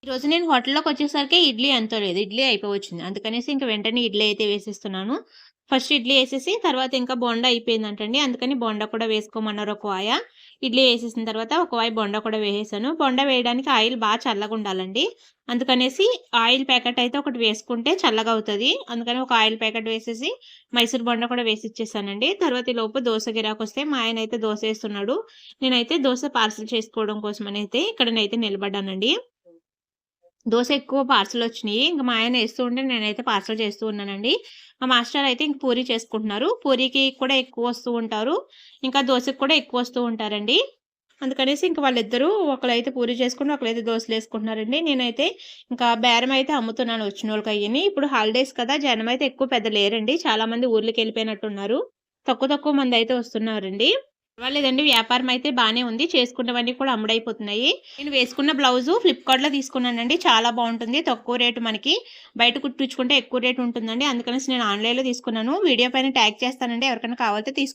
ఈరోజు నేను హోటల్‌లోకొచ్చేసరికి ఇడ్లీ ఎంతో లేదు. ఇడ్లీ అయిపోవచ్చింది. అందుకనేసి ఇంక వెంటనే ఇడ్లీ అయితే వేసేస్తున్నాను. ఫస్ట్ ఇడ్లీ ఏసేసి తర్వాత ఇంకా బోండా అయిపోయిందంటండి. అందుకని బోండా కూడా వేసుకోమన్నారు ఒక వాయ. ఇడ్లీ ఏసేసిన తర్వాత ఒక వాయి బోండా కూడా వేసేసాను. బోండా వేయడానికి ఆయిల్ చల్లగుండాలండి. అందుకనేసి ఆయిల్ ప్యాకెట్ అయితే ఒకటి వేసుకుంటే చల్లగా అవుతది. అందుకని ఒక ఆయిల్ ప్యాకెట్ వేసేసి మైసూర్ బోండా కూడా వేసిచ్చేసానండి. తర్వాత ఈలోపు దోస గిరాకొస్తే మా ఆయనైతే దోసేస్తున్నాడు. నేనైతే దోస పార్సెల్ చేసుకోవడం కోసమనైతే ఇక్కడనైతే నిలబడ్డానండి. దోస ఎక్కువ పార్సెలొచ్చినియి. ఇంక మా ఆయన ఏస్తూ ఉంటే నేనైతే పార్సెల్ చేస్తూ ఉన్నానండి. మా మాస్టర్ అయితే ఇంక పూరి చేసుకుంటున్నారు. పూరికి కూడా ఎక్కువొస్తూ ఉంటారు. ఇంకా దోసకి కూడా ఎక్కువొస్తూ ఉంటారండి. అందుకనేసి ఇంక వాళ్ళిద్దరూ ఒకళ్ళైతే పూరి చేసుకుంటూ, ఒకళ్ళైతే దోసలేసుకుంటున్నారండి. నేనైతే ఇంకా బేరమైతే అమ్ముతున్నాను వచ్చినోళ్ళకయ్యని. ఇప్పుడు హాలిడేస్ కదా! జనమైతే ఎక్కువ పెద్ద లేరండి. చాలా మంది ఊర్లకెళ్ళిపోయినట్టున్నారు. తక్కువ తక్కువ మందైతే వస్తున్నారండి. పర్వాలేదండి. వ్యాపారం అయితే బానే ఉంది. చేసుకున్నవన్నీ కూడా అమ్ముడైపోతున్నాయి. నేను వేసుకున్న బ్లౌజు ఫ్లిప్‌కార్ట్‌లో తీసుకున్నానండి. చాలా బావుంటుంది. తక్కువ రేటు మనకి బయట కుట్టించుకుంటే ఎక్కువ రేట్ ఉంటుందండి. అందుకనేసి నేను ఆన్‌లైన్‌లో తీసుకున్నాను. వీడియో పైన ట్యాగ్ చేస్తానండి. ఎవరికైనా కావాలితే